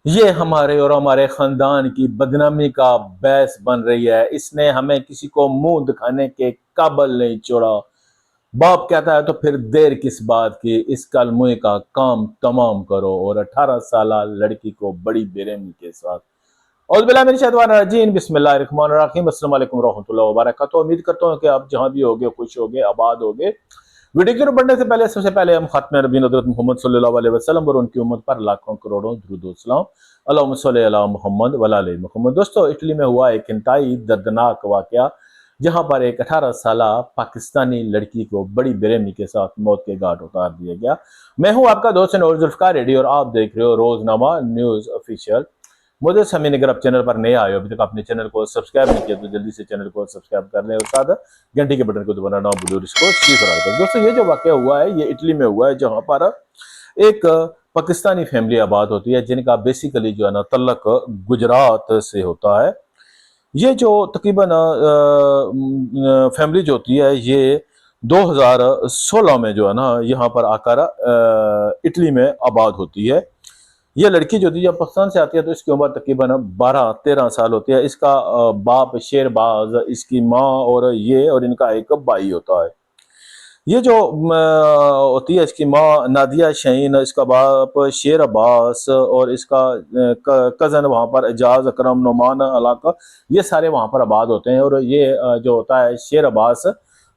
ये हमारे और हमारे खानदान की बदनामी का बायस बन रही है। इसने हमें किसी को मुंह दिखाने के काबिल नहीं छोड़ा। बाप कहता है तो फिर देर किस बात की, इस कलमुए का काम तमाम करो। और 18 साल लड़की को बड़ी बेरहमी के साथ औज़ुबिल्लाहि बिस्मिल्लाहिर्रहमानिर्रहीम अस्सलाम वालेकुम रहमतुल्लाहि व बरकातहू। उम्मीद करता हूँ कि आप जहाँ भी होगे खुश होगे आबाद होगे। वीडियो की बढ़ने से पहले सबसे पहले हम खात्मे नबी हज़रत मोहम्मद सल्लल्लाहु अलैहि वसल्लम और उनकी उम्मत पर लाखों करोड़ों दुरूद व सलाम अल्लाहुम्मा सल्लि अला मोहम्मद व अला आलि मोहम्मद। दोस्तों, इटली में हुआ एक इंतहाई दर्दनाक वाकया, जहां पर एक 18 साल पाकिस्तानी लड़की को बड़ी बेरहमी के साथ मौत के घाट उतार दिया गया। मैं हूं आपका दोस्त नूर जुल्फकार रेडी और आप देख रहे हो रोजनामा न्यूज ऑफिशियल। मुझे समीन, अगर आप चैनल पर नए आए हो, अभी तक आपने चैनल को सब्सक्राइब नहीं किया तो जल्दी से चैनल को सब्सक्राइब कर लें और साथ घंटी के बटन को दबाना ना भूलें, इसको शेयर करें। दोस्तों, ये जो वाकया हुआ है ये इटली में हुआ है, जहां पर एक पाकिस्तानी फैमिली आबाद होती है, जिनका बेसिकली जो है ना तल्लक गुजरात से होता है। ये जो तकरीबन फैमिली जो होती है ये 2016 में जो है ना यहाँ पर आकर इटली में आबाद होती है। ये लड़की जो थी जब पाकिस्तान से आती है तो इसकी उम्र तकरीबन 12-13 साल होती है। इसका बाप शेरबाज, इसकी माँ और ये और इनका एक भाई होता है। ये जो होती है इसकी माँ नादिया शहीन, इसका बाप शेर अब्बास और इसका कज़न वहाँ पर एजाज अकरम नुमान अलाका, ये सारे वहाँ पर आबाद होते हैं। और ये जो होता है शेर अब्बास,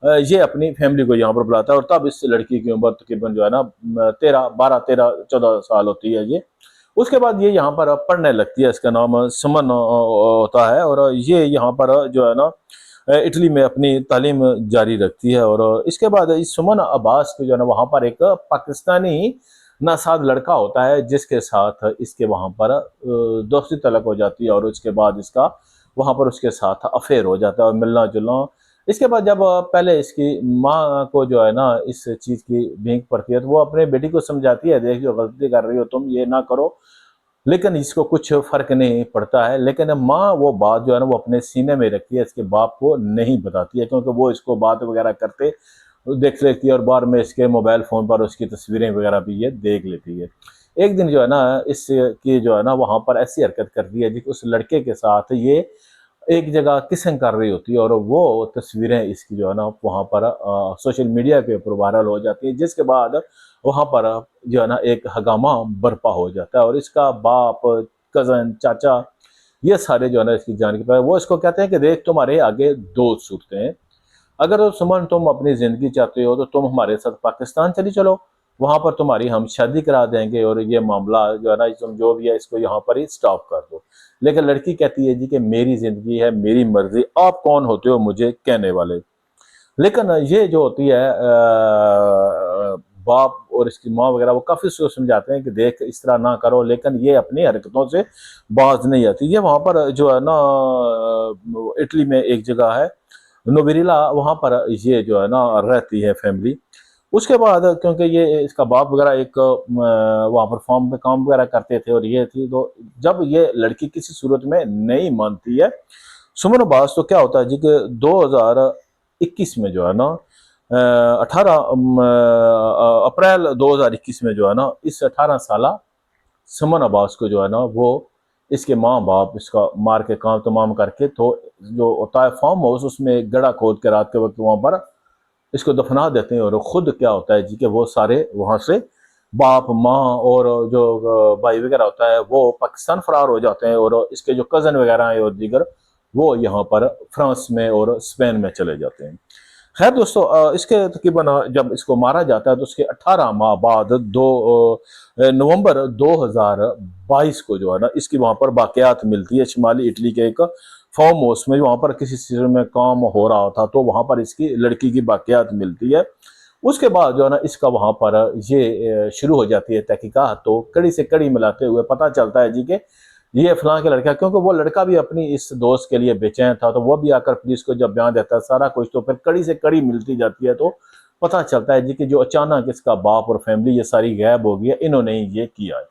ये अपनी फैमिली को यहाँ पर बुलाता है। और तब इस लड़की की उम्र तकरीबन जो है ना 13-12-13-14 साल होती है। ये उसके बाद ये यहाँ पर पढ़ने लगती है। इसका नाम सुमन होता है और ये यहाँ पर जो है ना इटली में अपनी तालीम जारी रखती है। और इसके बाद इस सुमन अब्बास के जो है ना वहाँ पर एक पाकिस्तानी नासाद लड़का होता है, जिसके साथ इसके वहाँ पर दोस्ती तलक हो जाती है। और उसके बाद इसका वहाँ पर उसके साथ अफेयर हो जाता है और मिलना जुलना। इसके बाद जब पहले इसकी माँ को जो है ना इस चीज़ की भीख पड़ती है तो वो अपने बेटी को समझाती है, देख जो गलती कर रही हो तुम, ये ना करो। लेकिन इसको कुछ फर्क नहीं पड़ता है। लेकिन माँ वो बात जो है ना वो अपने सीने में रखती है, इसके बाप को नहीं बताती है, क्योंकि वो इसको बात वगैरह करते देख लेती है और बार में इसके मोबाइल फ़ोन पर उसकी तस्वीरें वगैरह भी ये देख लेती है। एक दिन जो है ना इसकी जो है ना वहाँ पर ऐसी हरकत करती है जी कि उस लड़के के साथ ये एक जगह किसिंग कर रही होती है और वो तस्वीरें इसकी जो है ना वहाँ पर सोशल मीडिया के ऊपर वायरल हो जाती है, जिसके बाद वहाँ पर जो है ना एक हंगामा बर्पा हो जाता है। और इसका बाप, कज़न, चाचा, ये सारे जो है ना इसकी जान के पास वो इसको कहते हैं कि देख तुम्हारे आगे दो सूरतें हैं। अगर सुमन तुम अपनी ज़िंदगी चाहते हो तो तुम हमारे साथ पाकिस्तान चली चलो, वहाँ पर तुम्हारी हम शादी करा देंगे और ये मामला जो है ना तुम जो भी है इसको यहाँ पर ही स्टॉप कर दो। लेकिन लड़की कहती है जी कि मेरी ज़िंदगी है, मेरी मर्ज़ी, आप कौन होते हो मुझे कहने वाले। लेकिन ये जो होती है बाप और इसकी माँ वगैरह वो काफ़ी उसको समझाते हैं कि देख इस तरह ना करो, लेकिन ये अपनी हरकतों से बाज नहीं आती। ये वहाँ पर जो है ना इटली में एक जगह है नोवेरिला, वहाँ पर ये जो है ना रहती है फैमिली। उसके बाद क्योंकि ये इसका बाप वगैरह एक वहाँ पर फार्म पे काम वगैरह करते थे और ये थी, तो जब ये लड़की किसी सूरत में नहीं मानती है सुमन अब्बास, तो क्या होता है जी कि 2021 में जो है ना 18 अप्रैल 2021 में जो है ना इस 18 साल सुमन अब्बास को जो है ना वो इसके माँ बाप इसका मार के काम तमाम करके, तो जो होता है फार्म हाउस, उसमें गड्ढा खोद के रात के वक्त वहाँ पर इसको दफना देते हैं। और खुद क्या होता है जी कि वो सारे वहाँ से बाप, माँ और जो भाई वगैरह होता है वो पाकिस्तान फरार हो जाते हैं। और इसके जो कज़न वगैरह हैं और दीगर वो यहाँ पर फ्रांस में और स्पेन में चले जाते हैं। खैर दोस्तों, इसके तकरीबन जब इसको मारा जाता है तो उसके 18 माह बाद 2 नवंबर 2022 को जो है ना इसकी वहाँ पर बाक़ियात मिलती है शिमाली इटली के एक फार्म हाउस में। वहाँ पर किसी चीज़ में काम हो रहा था तो वहाँ पर इसकी लड़की की बाक़ियात मिलती है। उसके बाद जो है ना इसका वहाँ पर ये शुरू हो जाती है तहकीकात। तो कड़ी से कड़ी मिलाते हुए पता चलता है जी कि ये फलां के लड़का, क्योंकि वो लड़का भी अपनी इस दोस्त के लिए बेचैन था, तो वो भी आकर पुलिस को जब बयान देता है सारा कुछ, तो फिर कड़ी से कड़ी मिलती जाती है। तो पता चलता है जी कि जो अचानक इसका बाप और फैमिली ये सारी गायब हो गई है, इन्होंने ही ये किया है।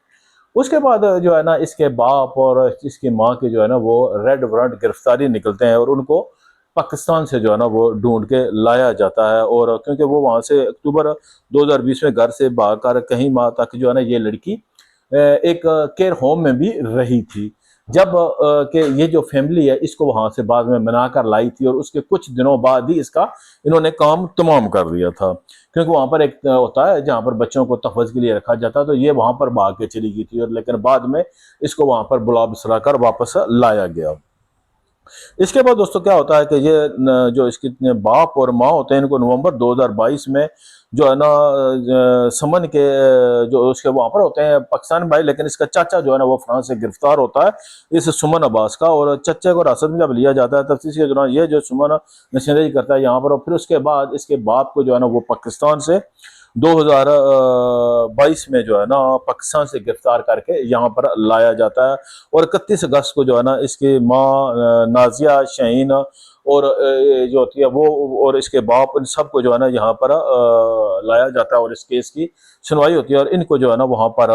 उसके बाद जो है ना इसके बाप और इसकी माँ की जो है ना वो रेड वारंट गिरफ्तारी निकलते हैं और उनको पाकिस्तान से जो है ना वो ढूंढ के लाया जाता है। और क्योंकि वो वहाँ से अक्टूबर 2020 में घर से भाग कर कहीं माह तक जो है ना ये लड़की एक केयर होम में भी रही थी। जब कि ये जो फैमिली है इसको वहां से बाद में मना कर लाई थी और उसके कुछ दिनों बाद ही इसका इन्होंने काम तमाम कर दिया था, क्योंकि वहां पर एक होता है जहां पर बच्चों को तहफ़्फ़ुज़ के लिए रखा जाता है, तो ये वहां पर भाग के चली गई थी और लेकिन बाद में इसको वहां पर बुला बिसरा कर वापस लाया गया। इसके बाद दोस्तों क्या होता है कि ये जो इसके बाप और माँ होते हैं इनको नवंबर 2022 में जो है ना समन के जो उसके वहां पर होते हैं पाकिस्तान भाई, लेकिन इसका चाचा जो है ना वो फ्रांस से गिरफ्तार होता है इस सुमन अब्बास का, और चच्चे को हिरासत में जब लिया जाता है तफ्तीश के दौरान ये जो सुमन नशीनदेही करता है यहाँ पर, और फिर उसके बाद इसके बाप को जो है ना वो पाकिस्तान से 2022 में जो है ना पाकिस्तान से गिरफ्तार करके यहाँ पर लाया जाता है, और 31 अगस्त को जो है ना इसकी माँ नाजिया शाहीन और जो होती है वो और इसके बाप इन सबको जो है ना यहाँ पर लाया जाता है और इस केस की सुनवाई होती है, और इनको जो है ना वहाँ पर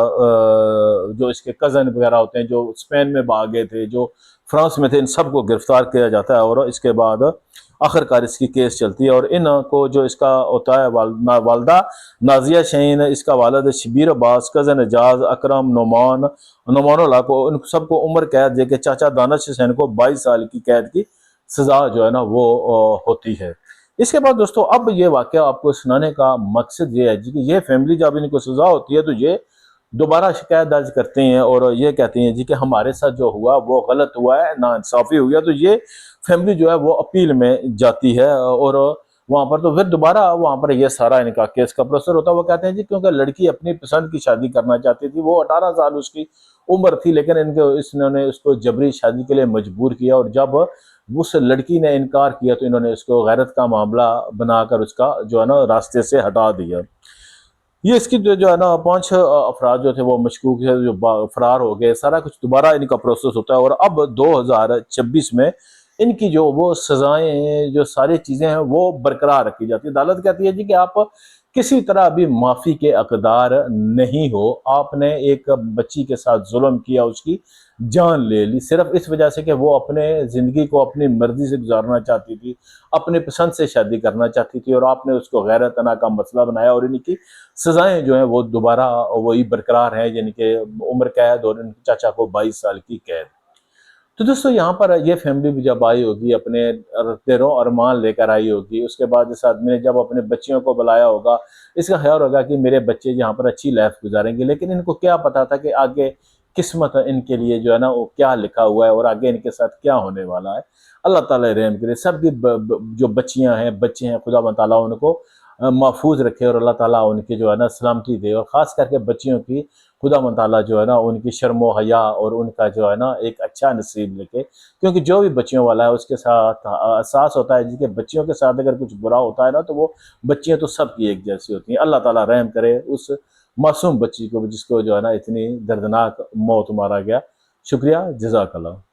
जो इसके कज़न वगैरह होते हैं जो स्पेन में भागे थे, जो फ्रांस में थे, इन सबको गिरफ्तार किया जाता है और इसके बाद आखिरकार इसकी केस चलती है। और इनको जो इसका होता है वालदा नाजिया शाहीन, इसका वालद शबीर अब्बास, कज़न एजाज, अकरम, नोमानुल्लाह को इन सबको उम्र कैद दे के चाचा दानिश हुसैन को 22 साल की कैद की सजा जो है ना वो होती है। इसके बाद दोस्तों अब ये वाकया आपको सुनाने का मकसद ये है जी कि ये फैमिली जब इनको सजा होती है तो ये दोबारा शिकायत दर्ज करते हैं और ये कहते हैं जी कि हमारे साथ जो हुआ वो गलत हुआ है, नाइंसाफी हुई है। तो ये फैमिली जो है वो अपील में जाती है और वहां पर तो फिर दोबारा वहां पर ये सारा इनका केस का प्रोसेस होता है। वो कहते हैं जी क्योंकि लड़की अपनी पसंद की शादी करना चाहती थी, वो 18 साल उसकी उम्र थी, लेकिन इन्होंने उसको जबरी शादी के लिए मजबूर किया, और जब उस लड़की ने इनकार किया तो इन्होंने उसको गैरत का मामला बनाकर उसका जो है ना रास्ते से हटा दिया। ये इसकी जो है ना 5 अफराद जो थे वो मशकूक है, जो फरार हो गए। सारा कुछ दोबारा इनका प्रोसेस होता है और अब 2026 में इनकी जो वो सजाएं जो सारी चीजें हैं वो बरकरार रखी जाती है। अदालत कहती है जी कि आप किसी तरह अभी माफी के हकदार नहीं हो, आपने एक बच्ची के साथ जुल्म किया, उसकी जान ले ली सिर्फ इस वजह से कि वो अपने जिंदगी को अपनी मर्जी से गुजारना चाहती थी, अपने पसंद से शादी करना चाहती थी, और आपने उसको गैरतना का मसला बनाया और इनकी सजाएं जो हैं वो दोबारा वही बरकरार है, यानी कि उम्र कैद और इनके चाचा को 22 साल की कैद। तो दोस्तों यहाँ पर ये फैमिली भी जब आई होगी अपने दिलों अरमान लेकर आई होगी, उसके बाद इस आदमी ने जब अपने बच्चियों को बुलाया होगा, इसका ख्याल होगा कि मेरे बच्चे यहाँ पर अच्छी लाइफ गुजारेंगे, लेकिन इनको क्या पता था कि आगे किस्मत इनके लिए जो है ना वो क्या लिखा हुआ है और आगे इनके साथ क्या होने वाला है। अल्लाह ताला रहम करे सबकी जो बच्चियां हैं बच्चे हैं, खुदा ताला उनको महफूज रखे और अल्लाह ताला उनकी जो है ना सलामती दे, और ख़ास करके बच्चियों की खुदा ताला जो है ना उनकी शर्म हया और उनका जो है ना एक अच्छा नसीब लिखे, क्योंकि जो भी बच्चियों वाला है उसके साथ एहसास होता है जिसके बच्चियों के साथ अगर कुछ बुरा होता है ना तो वो बच्चियां तो सबकी एक जैसी होती हैं। अल्लाह ताला रहम करे उस मासूम बच्ची को जिसको जो है ना इतनी दर्दनाक मौत मारा गया। शुक्रिया, जज़ाकल्लाह।